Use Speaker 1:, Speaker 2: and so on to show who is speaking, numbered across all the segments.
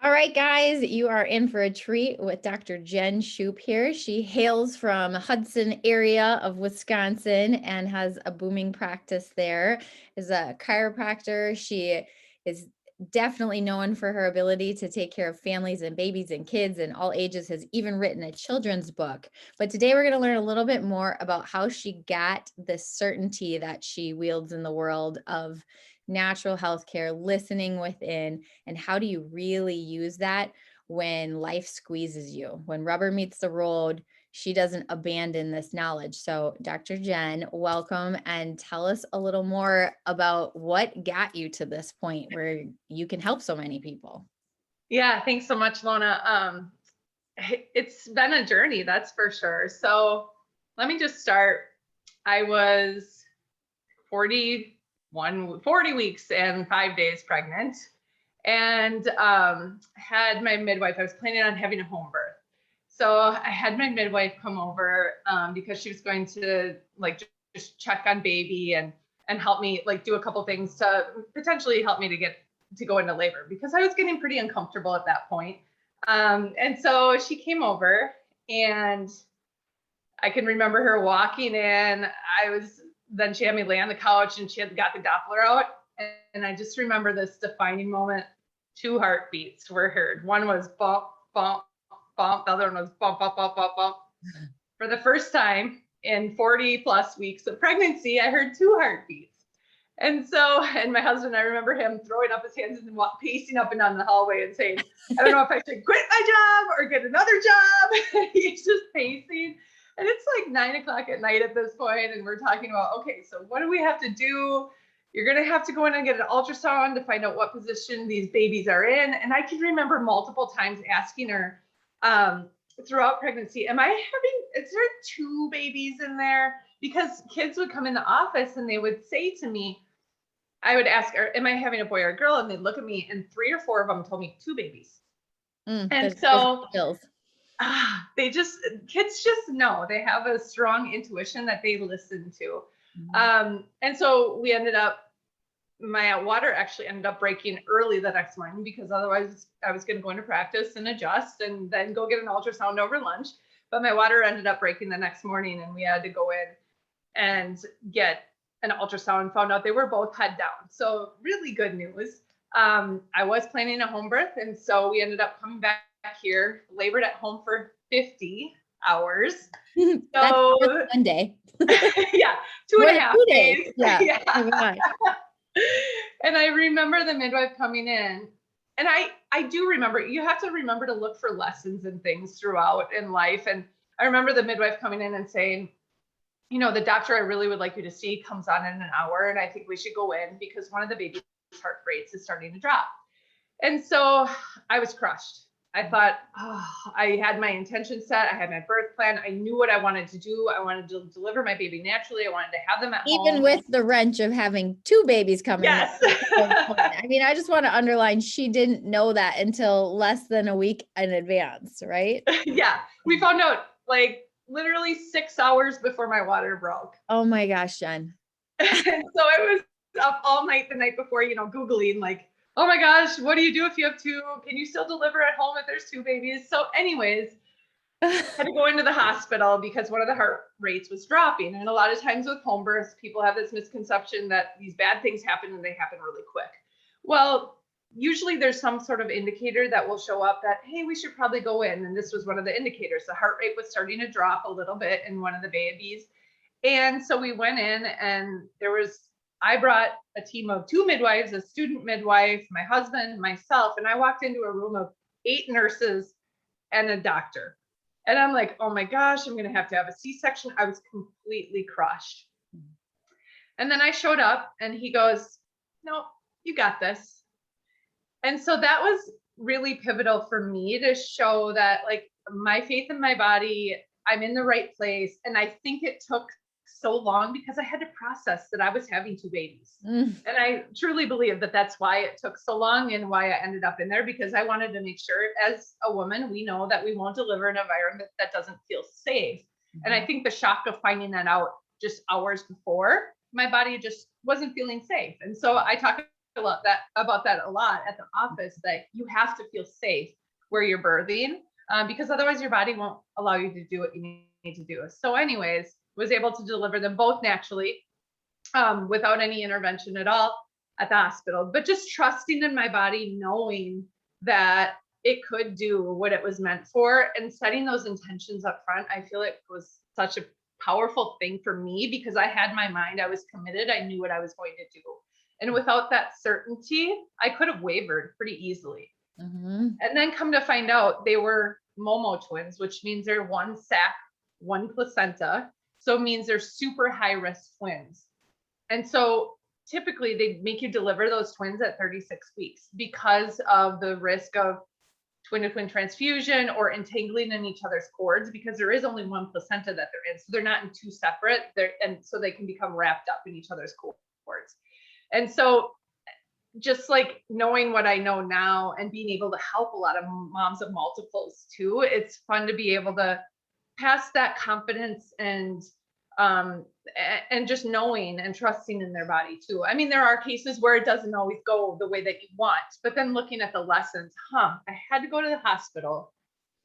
Speaker 1: All right, guys, you are in for a treat with Dr. Jen Shupe here. She hails from Hudson area of Wisconsin and has a booming practice there. Is a chiropractor. She is definitely known for her ability to take care of families and babies and kids and all ages, has even written a children's book. But today we're going to learn a little bit more about how she got the certainty that she wields in the world of natural healthcare, listening within, and how do you really use that when life squeezes you? When rubber meets the road, she doesn't abandon this knowledge. So, Dr. Jen, welcome and tell us a little more about what got you to this point where you can help so many people.
Speaker 2: Yeah, thanks so much, Lona. It's been a journey, that's for sure. So let me just start. I was 40 weeks and 5 days pregnant, and had my midwife. I was planning on having a home birth. So I had my midwife come over because she was going to just check on baby and help me do a couple things to potentially help me to go into labor, because I was getting pretty uncomfortable at that point. And so she came over, and I can remember her walking in. Then she had me lay on the couch, and she had got the Doppler out. And I just remember this defining moment. 2 heartbeats were heard. One was bump, bump, bump. The other one was bump, bump, bump, bump, bump. For the first time in 40 plus weeks of pregnancy, I heard 2 heartbeats. And my husband, I remember him throwing up his hands and pacing up and down the hallway and saying, I don't know if I should quit my job or get another job. He's just pacing. And it's like 9 o'clock at night at this point, and we're talking about, okay, so what do we have to do? You're going to have to go in and get an ultrasound to find out what position these babies are in. And I can remember multiple times asking her throughout pregnancy, is there 2 babies in there? Because kids would come in the office and they would say to me, I would ask her, am I having a boy or a girl? And they'd look at me, and 3 or 4 of them told me 2 babies. And so kids just know. They have a strong intuition that they listen to. And so my water actually ended up breaking early the next morning, because otherwise I was going to go into practice and adjust and then go get an ultrasound over lunch. But my water ended up breaking the next morning, and we had to go in and get an ultrasound, found out they were both head down. So really good news. I was planning a home birth, and so we ended up coming back here, labored at home for 50 hours.
Speaker 1: That's one day.
Speaker 2: Yeah, 2.5 days.
Speaker 1: Yeah. Oh,
Speaker 2: and I remember the midwife coming in, and I do remember, you have to remember to look for lessons and things throughout in life. And I remember the midwife coming in and saying, the doctor I really would like you to see comes on in an hour, and I think we should go in because one of the baby's heart rates is starting to drop. And so I was crushed. I thought, I had my intention set. I had my birth plan. I knew what I wanted to do. I wanted to deliver my baby naturally. I wanted to have them at home.
Speaker 1: Even with the wrench of having 2 babies coming.
Speaker 2: Yes.
Speaker 1: I mean, I just want to underline, she didn't know that until less than a week in advance, right?
Speaker 2: Yeah. We found out literally 6 hours before my water broke.
Speaker 1: Oh my gosh, Jen.
Speaker 2: And so I was up all night the night before, Googling oh my gosh, what do you do if you have 2? Can you still deliver at home if there's 2 babies? So anyways, I had to go into the hospital because one of the heart rates was dropping. And a lot of times with home births, people have this misconception that these bad things happen and they happen really quick. Well, usually there's some sort of indicator that will show up that, hey, we should probably go in. And this was one of the indicators. The heart rate was starting to drop a little bit in one of the babies. And so we went in, and I brought a team of 2 midwives, a student midwife, my husband, myself, and I walked into a room of 8 nurses and a doctor. And I'm like, oh my gosh, I'm going to have a C-section. I was completely crushed. And then I showed up, and he goes, no, you got this. And so that was really pivotal for me to show that my faith in my body, I'm in the right place. And I think it took so long because I had to process that I was having 2 babies. And I truly believe that that's why it took so long and why I ended up in there, because I wanted to make sure, as a woman, we know that we won't deliver in an environment that doesn't feel safe. And I think the shock of finding that out just hours before, my body just wasn't feeling safe. And so I talk about that a lot at the office, that you have to feel safe where you're birthing, because otherwise your body won't allow you to do what you need to do. So anyways, was able to deliver them both naturally, without any intervention at all at the hospital, but just trusting in my body, knowing that it could do what it was meant for, and setting those intentions up front. I feel it was such a powerful thing for me because I had my mind, I was committed, I knew what I was going to do. And without that certainty, I could have wavered pretty easily.
Speaker 1: Mhm.
Speaker 2: And then come to find out they were Momo twins, which means they're one sac, one placenta. So it means they're super high risk twins. And so typically they make you deliver those twins at 36 weeks because of the risk of twin to twin transfusion or entangling in each other's cords, because there is only one placenta that they're in. So they're not in two separate, and so they can become wrapped up in each other's cords. And so just like knowing what I know now and being able to help a lot of moms of multiples too, it's fun to be able to pass that confidence um and just knowing and trusting in their body too. I mean, there are cases where it doesn't always go the way that you want, but then looking at the lessons, I had to go to the hospital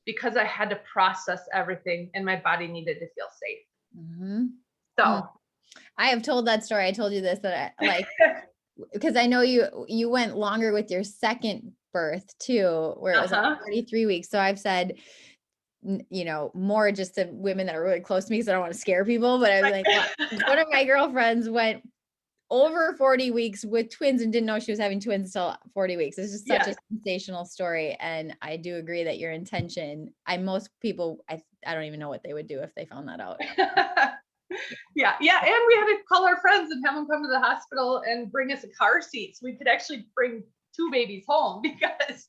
Speaker 2: because I had to process everything and my body needed to feel safe.
Speaker 1: Mhm.
Speaker 2: So
Speaker 1: I have told that story. I told you this, that I like, because I know you went longer with your second birth too, where it was like
Speaker 2: uh-huh
Speaker 1: 43 weeks. So I've said, more just to women that are really close to me because I don't want to scare people. But I was like, well, one of my girlfriends went over 40 weeks with twins and didn't know she was having twins until 40 weeks. It's just such
Speaker 2: yeah
Speaker 1: a sensational story. And I do agree that your intention, most people, I don't even know what they would do if they found that out.
Speaker 2: yeah, and we had to call our friends and have them come to the hospital and bring us a car seat so we could actually bring two babies home because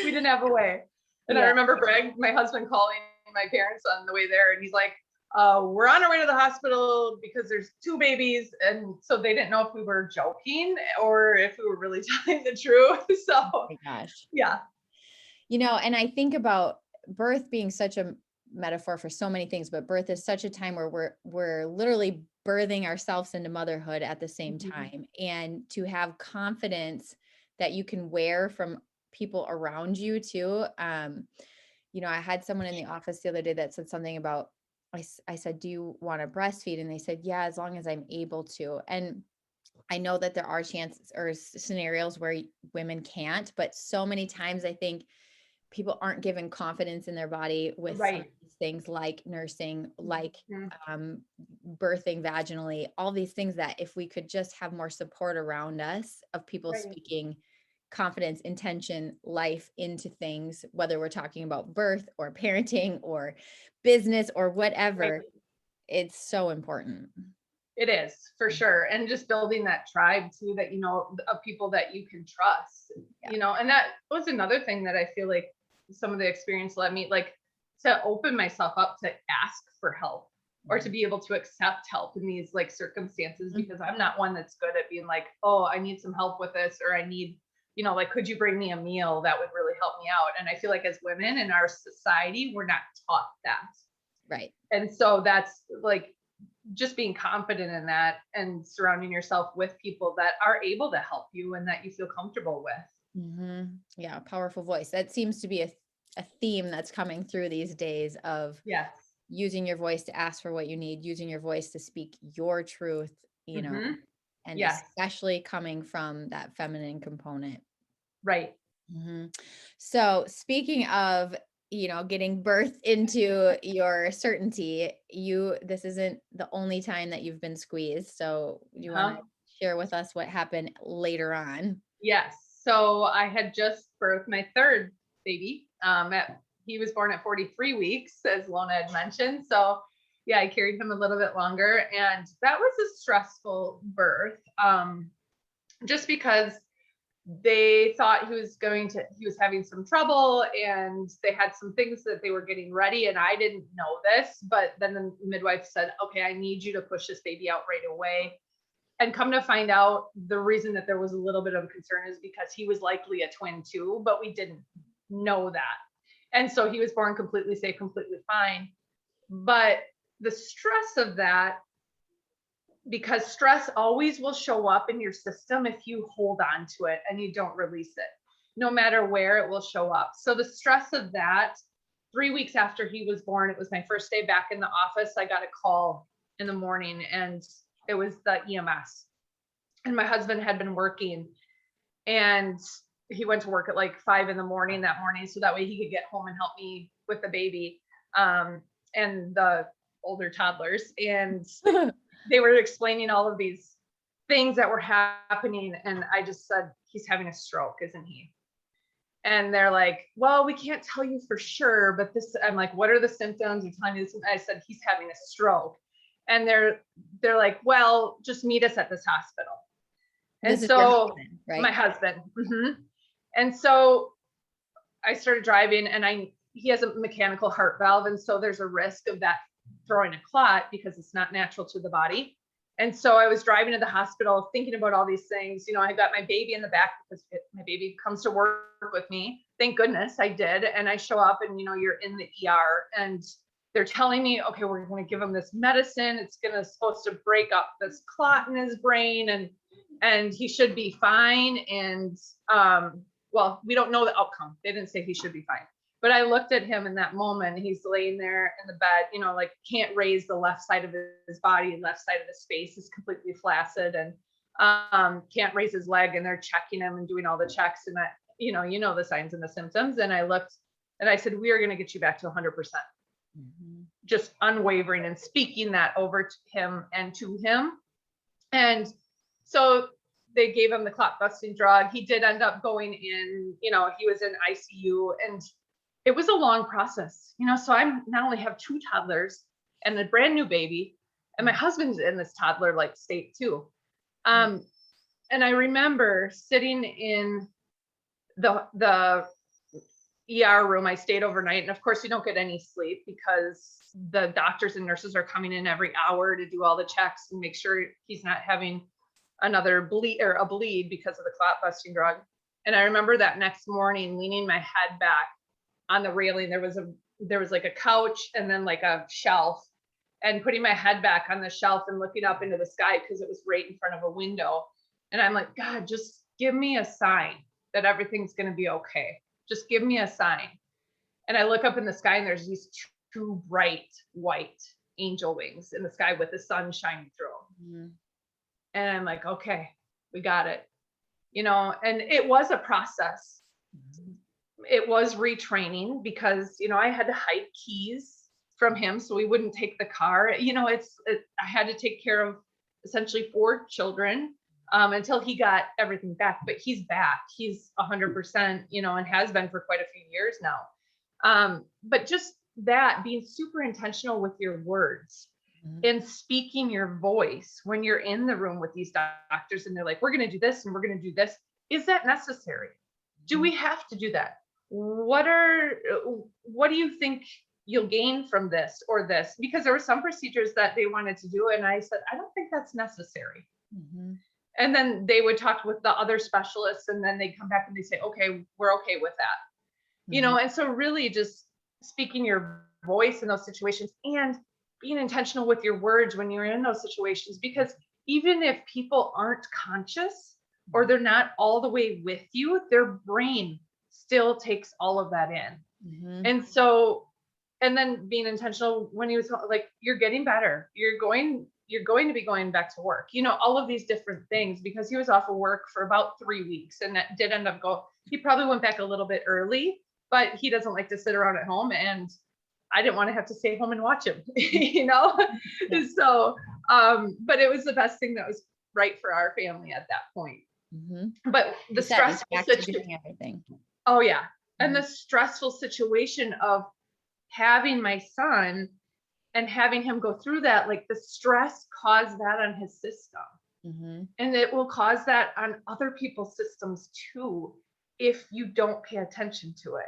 Speaker 2: we didn't have a way. And I
Speaker 1: Yeah.
Speaker 2: remember my husband, calling my parents on the way there, and he's like, we're on our way to the hospital because there's two babies. And so they didn't know if we were joking or if we were really telling the truth. So
Speaker 1: Oh my gosh.
Speaker 2: yeah.
Speaker 1: And I think about birth being such a metaphor for so many things, but birth is such a time where we're literally birthing ourselves into motherhood at the same
Speaker 2: Mhm.
Speaker 1: time. And to have confidence that you can wear from people around you too. I had someone in the office the other day that said something about, I said, do you want to breastfeed? And they said, yeah, as long as I'm able to. And I know that there are chances or scenarios where women can't, but so many times I think people aren't given confidence in their body with some of
Speaker 2: Right.
Speaker 1: these things like nursing, like
Speaker 2: Mhm.
Speaker 1: birthing vaginally, all these things that if we could just have more support around us of people
Speaker 2: Right.
Speaker 1: speaking confidence, intention, life into things, whether we're talking about birth or parenting or business or
Speaker 2: Right.
Speaker 1: whatever, it's so important.
Speaker 2: It is for sure. And just building that tribe too, that, of people that you can trust,
Speaker 1: Yeah.
Speaker 2: and that was another thing that I feel like some of the experience led me, like, to open myself up to ask for help or to be able to accept help in these like circumstances,
Speaker 1: Mhm.
Speaker 2: because I'm not one that's good at being like, oh, I need some help with this, or I need, like, could you bring me a meal that would really help me out? And I feel like as women in our society, we're not taught that.
Speaker 1: Right.
Speaker 2: And so that's like just being confident in that and surrounding yourself with people that are able to help you and that you feel comfortable with.
Speaker 1: Yeah, powerful voice. That seems to be a theme that's coming through these days of
Speaker 2: Yes.
Speaker 1: using your voice to ask for what you need, using your voice to speak your truth,
Speaker 2: Mm-hmm.
Speaker 1: and
Speaker 2: Yes.
Speaker 1: especially coming from that feminine component.
Speaker 2: Right.
Speaker 1: Mhm. So speaking of, getting birth into your certainty, this isn't the only time that you've been squeezed. So you want to
Speaker 2: Huh?
Speaker 1: share with us what happened later on?
Speaker 2: Yes. So I had just birthed my third baby. He was born at 43 weeks, as Lona had mentioned. So yeah, I carried him a little bit longer, and that was a stressful birth. Just because they thought he was having some trouble, and they had some things that they were getting ready, and I didn't know this, but then the midwife said, okay, I need you to push this baby out right away. And come to find out, the reason that there was a little bit of a concern is because he was likely a twin too, but we didn't know that. And so he was born completely safe, completely fine. But the stress of that because stress always will show up in your system if you hold on to it and you don't release it. No matter where, it will show up. So the stress of that, 3 weeks after he was born, it was my first day back in the office. I got a call in the morning and it was the EMS. And my husband had been working, and he went to work at like 5 in the morning that morning. So that way he could get home and help me with the baby, and the older toddlers. And they were explaining all of these things that were happening. And I just said, he's having a stroke, isn't he? And they're like, well, we can't tell you for sure, but this, I'm like, what are the symptoms? You're telling me this. I said, he's having a stroke. And they're like, well, just meet us at this hospital. And
Speaker 1: This is your
Speaker 2: so
Speaker 1: husband, right?
Speaker 2: my husband. And so I started driving, and he has a mechanical heart valve. And so there's a risk of that throwing a clot because it's not natural to the body. And so I was driving to the hospital thinking about all these things. You know, I got my baby in the back because my baby comes to work with me. Thank goodness I did. And I show up, and, you know, you're in the ER, and they're telling me, okay, we're going to give him this medicine. It's supposed to break up this clot in his brain, and he should be fine. And well, we don't know the outcome. They didn't say he should be fine. But I looked at him in that moment. He's laying there in the bed, you know, like can't raise the left side of his body. Left side of his face is completely flaccid, and can't raise his leg. And they're checking him and doing all the checks. And that, you know the signs and the symptoms. And I looked and I said, we are going to get you back to 100%. Just unwavering, and speaking that over to him and to him. And so they gave him the clot busting drug. He did end up going in, you know, he was in ICU, and it was a long process, you know. So I not only have 2 toddlers and a brand new baby, and my husband's in this toddler like state too. And I remember sitting in the ER room. I stayed overnight, and of course you don't get any sleep because the doctors and nurses are coming in every hour to do all the checks and make sure he's not having another bleed or a bleed because of the clot busting drug. And I remember that next morning leaning my head back on the railing. There was like a couch and then like a shelf, and putting my head back on the shelf and looking up into the sky because it was right in front of a window. And I'm like, God, just give me a sign that everything's going to be okay. Just give me a sign. And I look up in the sky, and there's these 2 bright white angel wings in the sky with the sun shining through. And I'm like, okay, we got it. You know, and it was a process. It was retraining because, you know, I had to hide keys from him so we wouldn't take the car. You know, I had to take care of essentially 4 children until he got everything back. But he's back. He's 100%, you know, and has been for quite a few years now. But just that, being super intentional with your words and speaking your voice when you're in the room with these doctors and they're like, we're going to do this and we're going to do this. Is that necessary? Do we have to do that? What do you think you'll gain from this or this? Because there were some procedures that they wanted to do, and I said, I don't think that's necessary. And then they would talk with the other specialists, and then they come back and they say, okay, we're okay with that. You know, and so really just speaking your voice in those situations and being intentional with your words when you're in those situations, because even if people aren't conscious or they're not all the way with you, their brain still takes all of that in. And so, and then being intentional when he was like, you're getting better. You're going to be going back to work, you know, all of these different things, because he was off of work for about 3 weeks, and that did end up he probably went back a little bit early, but he doesn't like to sit around at home, and I didn't want to have to stay home and watch him, you know? So, but it was the best thing that was right for our family at that point. But the stressful situation. Oh yeah. And the stressful situation of having my son and having him go through that, like the stress caused that on his system. And it will cause that on other people's systems too, if you don't pay attention to it.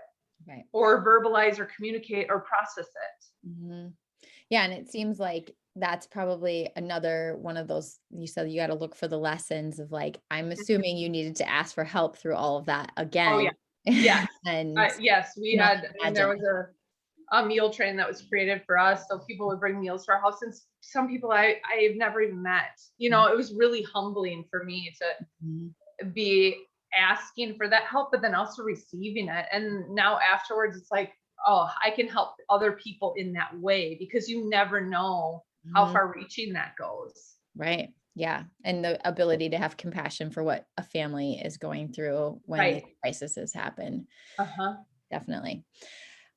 Speaker 2: Right. Or verbalize or communicate or process it.
Speaker 1: Yeah. And it seems like that's probably another one of those, you said you got to look for the lessons of, like, I'm assuming you needed to ask for help through all of that again.
Speaker 2: Oh yeah. Yes.
Speaker 1: And
Speaker 2: yes, we had, and there was a meal train that was created for us. So people would bring meals to our house, and some people I've never even met. You know, it was really humbling for me
Speaker 1: Mhm.
Speaker 2: to be asking for that help, but then also receiving it. And now afterwards, it's like, oh, I can help other people in that way, because you never know how
Speaker 1: Mhm.
Speaker 2: far reaching that goes.
Speaker 1: Right. Yeah. And the ability to have compassion for what a family is going through when these
Speaker 2: Right.
Speaker 1: crises happen.
Speaker 2: Uh-huh.
Speaker 1: Definitely.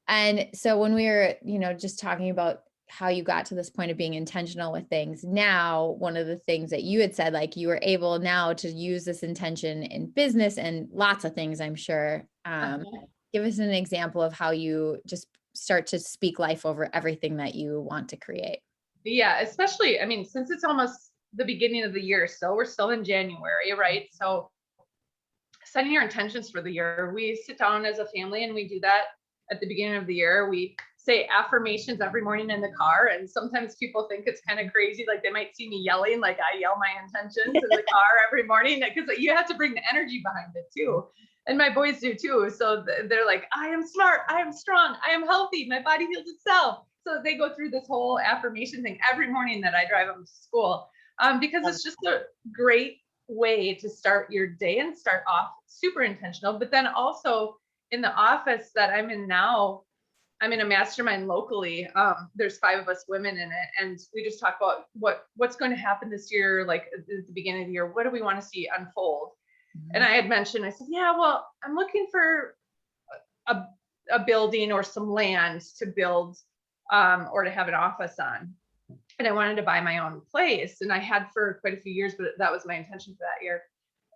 Speaker 1: And so when we were, just talking about how you got to this point of being intentional with things, now one of the things that you had said, like you were able now to use this intention in business and lots of things, I'm sure.
Speaker 2: Uh-huh.
Speaker 1: Give us an example of how you just start to speak life over everything that you want to create.
Speaker 2: Yeah, especially, I mean, since it's almost the beginning of the year, so we're still in January, right? So setting your intentions for the year, we sit down as a family and we do that at the beginning of the year. We say affirmations every morning in the car. And sometimes people think it's kind of crazy. Like they might see me yelling, like I yell my intentions in the car every morning, because you have to bring the energy behind it too. And my boys do too. So they're like, I am smart, I am strong, I am healthy, my body heals itself. So they go through this whole affirmation thing every morning that I drive them to school, because it's just a great way to start your day and start off super intentional. But then also in the office that I'm in now, I'm in a mastermind locally. There's 5 of us women in it, and we just talk about what's going to happen this year, like at the beginning of the year. What do we want to see unfold? And
Speaker 1: Mhm.
Speaker 2: I had mentioned, I said, yeah, well, I'm looking for a, a building or some land to build, or to have an office on. And I wanted to buy my own place. And I had for quite a few years, but that was my intention for that year.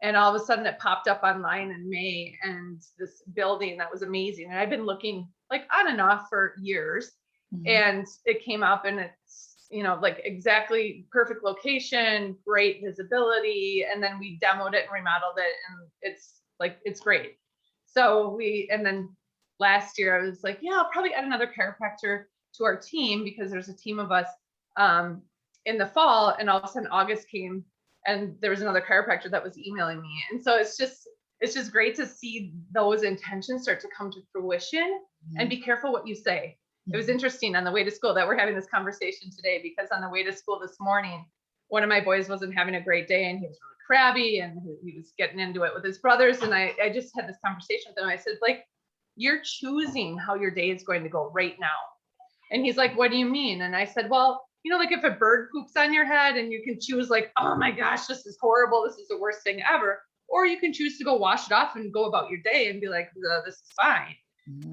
Speaker 2: And all of a sudden it popped up online in May, and this building that was amazing. And I've been looking like on and off for years.
Speaker 1: Mhm.
Speaker 2: And it came up, and it's, like exactly perfect location, great visibility. And then we demoed it and remodeled it. And it's great. And then last year I was like, yeah, I'll probably add another chiropractor to our team, because there's a team of us, um, in the fall. And all of a sudden August came, and there was another chiropractor that was emailing me. And so it's just great to see those intentions start to come to fruition. And
Speaker 1: Mhm.
Speaker 2: be careful what you say. It was
Speaker 1: Mhm.
Speaker 2: interesting on the way to school that we're having this conversation today, because on the way to school this morning, one of my boys wasn't having a great day, and he was really crabby, and he was getting into it with his brothers. And I just had this conversation with him. I said, like, you're choosing how your day is going to go right now. And he's like, what do you mean? And I said, well, like if a bird poops on your head, and you can choose like, oh my gosh, this is horrible, this is the worst thing ever. Or you can choose to go wash it off and go about your day and be like, this is fine.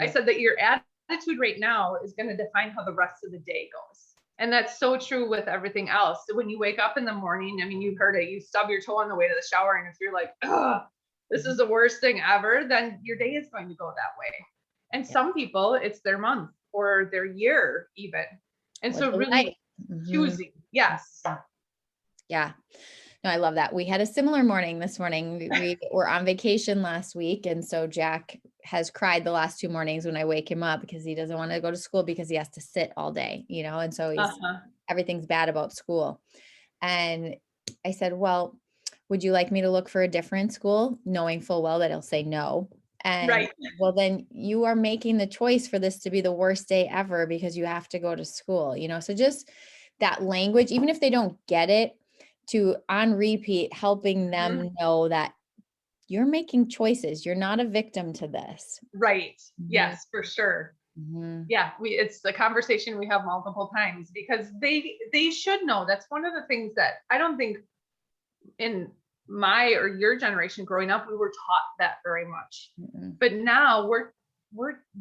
Speaker 2: I
Speaker 1: Mhm.
Speaker 2: said that your attitude right now is going to define how the rest of the day goes. And that's so true with everything else. So when you wake up in the morning, I mean, you heard it, you stub your toe on the way to the shower. And if you're like, oh, this is the worst thing ever, then your day is going to go that way. And
Speaker 1: Yeah.
Speaker 2: some people, it's their month or their year even. And
Speaker 1: What
Speaker 2: so
Speaker 1: they like.
Speaker 2: really
Speaker 1: Mhm.
Speaker 2: choosing, yes.
Speaker 1: Yeah. No, I love that. We had a similar morning this morning. We were on vacation last week. And so Jack has cried the last 2 mornings when I wake him up because he doesn't want to go to school because he has to sit all day, and so
Speaker 2: Uh-huh.
Speaker 1: everything's bad about school. And I said, well, would you like me to look for a different school, knowing full well that he'll say no? And
Speaker 2: Right.
Speaker 1: well, then you are making the choice for this to be the worst day ever because you have to go to school, So just that language, even if they don't get it, to on repeat, helping
Speaker 2: Mhm.
Speaker 1: them know that you're making choices. You're not a victim to this.
Speaker 2: Right.
Speaker 1: Mhm.
Speaker 2: Yes, for sure.
Speaker 1: Mhm.
Speaker 2: Yeah, it's the conversation we have multiple times, because they should know. That's one of the things that I don't think in my or your generation growing up we were taught that very much.
Speaker 1: Mm-mm.
Speaker 2: But now we're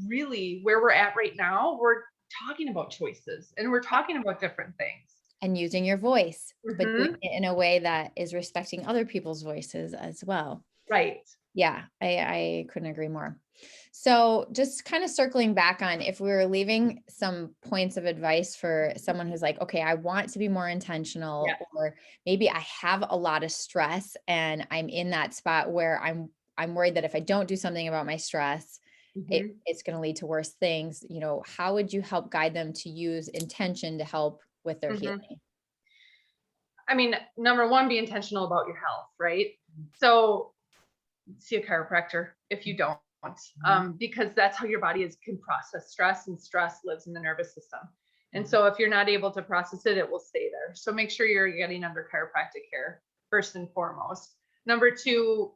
Speaker 2: really where we're at right now. We're talking about choices, and we're talking about different things.
Speaker 1: And using your voice, but doing
Speaker 2: Hmm.
Speaker 1: it in a way that is respecting other people's voices as well.
Speaker 2: Right.
Speaker 1: Yeah, I couldn't agree more. So just kind of circling back on if we were leaving some points of advice for someone who's like, okay, I want to be more intentional,
Speaker 2: Yes.
Speaker 1: or maybe I have a lot of stress and I'm in that spot where I'm worried that if I don't do something about my stress,
Speaker 2: Hmm.
Speaker 1: it's going to lead to worse things. How would you help guide them to use intention to help with their
Speaker 2: Hmm.
Speaker 1: healing?
Speaker 2: I mean, number one, be intentional about your health, right? So see a chiropractor if you don't. because that's how your body can process stress, and stress lives in the nervous system. And so if you're not able to process it, it will stay there. So make sure you're getting under chiropractic care first and foremost. Number two,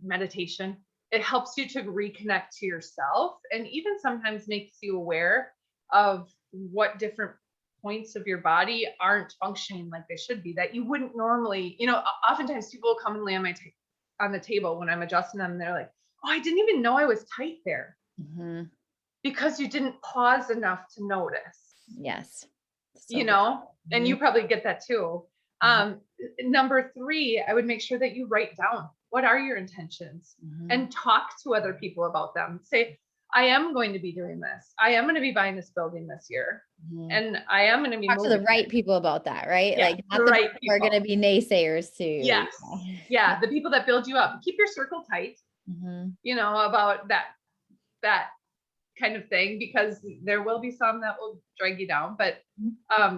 Speaker 2: meditation. It helps you to reconnect to yourself, and even sometimes makes you aware of what different points of your body aren't functioning like they should be, that you wouldn't normally, oftentimes people will come and lay on the table when I'm adjusting them, and they're like, oh, I didn't even know I was tight there. Because you didn't pause enough to notice.
Speaker 1: Yes.
Speaker 2: And you probably get that too. Number three, I would make sure that you write down, what are your intentions, and talk to other people about them. Say, I am going to be doing this. I am going to be buying this building this year. And I am going to be
Speaker 1: talk to the right people about that, right?
Speaker 2: Yeah,
Speaker 1: like not the right people are going to be naysayers too.
Speaker 2: Yes. Yeah. The people that build you up. Keep your circle tight, about that kind of thing, because there will be some that will drag you down, but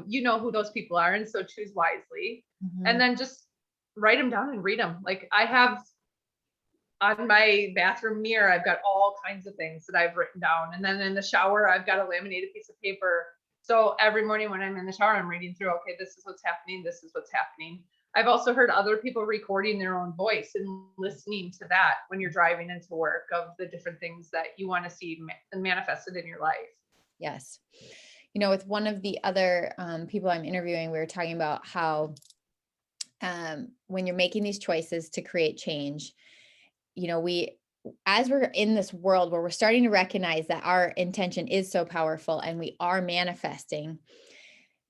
Speaker 2: you know who those people are, and so choose wisely. And then just write them down and read them. Like, I have on my bathroom mirror, I've got all kinds of things that I've written down, and then in the shower, I've got a laminated piece of paper. So every morning when I'm in the shower, I'm reading through, okay, this is what's happening, this is what's happening. I've also heard other people recording their own voice and listening to that when you're driving into work, of the different things that you want to see manifested in your life.
Speaker 1: Yes. With one of the other people I'm interviewing, we were talking about how when you're making these choices to create change, as we're in this world where we're starting to recognize that our intention is so powerful and we are manifesting,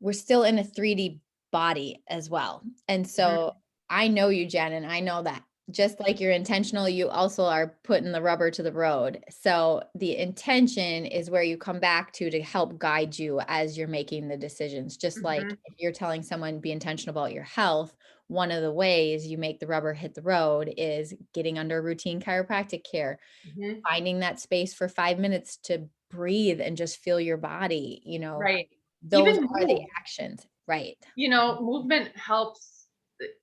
Speaker 1: we're still in a 3D body as well. And so I know you, Jen, and I know that just like you're intentional, you also are putting the rubber to the road. So the intention is where you come back to help guide you as you're making the decisions. Just like if you're telling someone, be intentional about your health, one of the ways you make the rubber hit the road is getting under routine chiropractic care, finding that space for 5 minutes to breathe and just feel your body,
Speaker 2: Right.
Speaker 1: Those are the actions, right?
Speaker 2: Movement helps.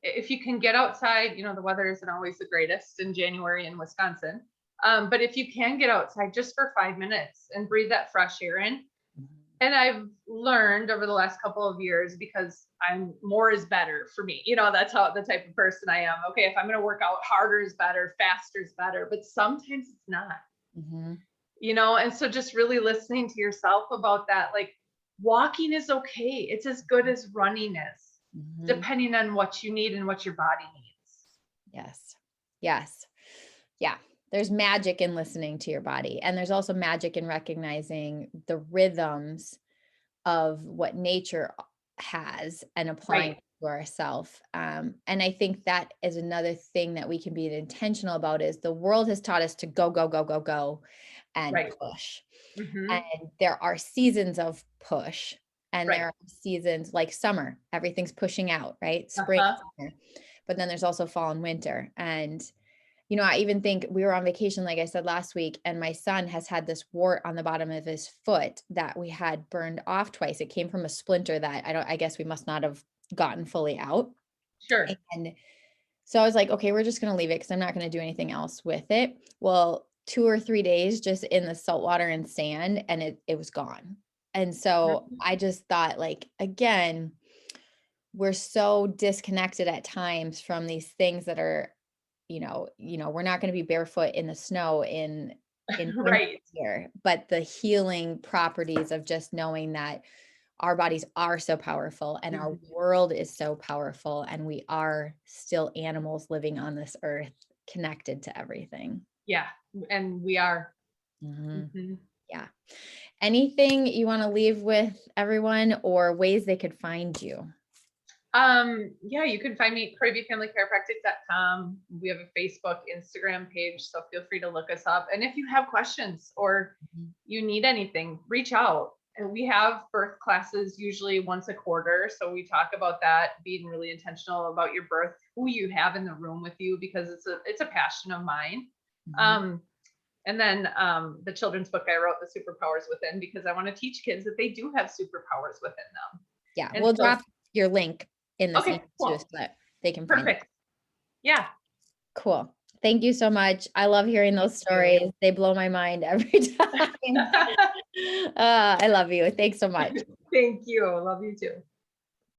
Speaker 2: If you can get outside, the weather isn't always the greatest in January in Wisconsin. But if you can get outside just for 5 minutes and breathe that fresh air in. And I've learned over the last couple of years, because more is better for me. That's how the type of person I am. Okay, if I'm going to work out, harder is better, faster is better, but sometimes it's not. And so just really listening to yourself about that, like, walking is okay. It's as good as running is, depending on what you need and what your body needs.
Speaker 1: Yes. Yeah. There's magic in listening to your body. And there's also magic in recognizing the rhythms of what nature has and applying it to ourselves. And I think that is another thing that we can be intentional about, is the world has taught us to go, go, go, go, go, and push. And there are seasons of push, and there are seasons like summer, everything's pushing out, right? Spring, summer. But then there's also fall and winter. And I even think we were on vacation, like I said last week, and my son has had this wart on the bottom of his foot that we had burned off twice. It came from a splinter that I guess we must not have gotten fully out.
Speaker 2: Sure.
Speaker 1: And so I was like, okay, we're just going to leave it because I'm not going to do anything else with it. Well, 2 or 3 days just in the salt water and sand, and it was gone. And so I just thought, like, again, we're so disconnected at times from these things that are, we're not going to be barefoot in the snow in here, but the healing properties of just knowing that our bodies are so powerful and our world is so powerful, and we are still animals living on this earth, connected to everything.
Speaker 2: Yeah. And we are.
Speaker 1: Yeah. Anything you want to leave with everyone, or ways they could find you?
Speaker 2: Yeah, you can find me at cravyfamilychiropractic.com. We have a Facebook, Instagram page, so feel free to look us up. And if you have questions or you need anything, reach out. And we have birth classes usually once a quarter. So we talk about that, being really intentional about your birth, who you have in the room with you, because it's a passion of mine. And then the children's book I wrote, The Superpowers Within, because I want to teach kids that they do have superpowers within them.
Speaker 1: Yeah, and we'll drop your link in this
Speaker 2: email
Speaker 1: too, so that they can find it.
Speaker 2: Yeah.
Speaker 1: Cool. Thank you so much. I love hearing those stories. They blow my mind every time. I love you. Thanks so much.
Speaker 2: Thank you. Love you too.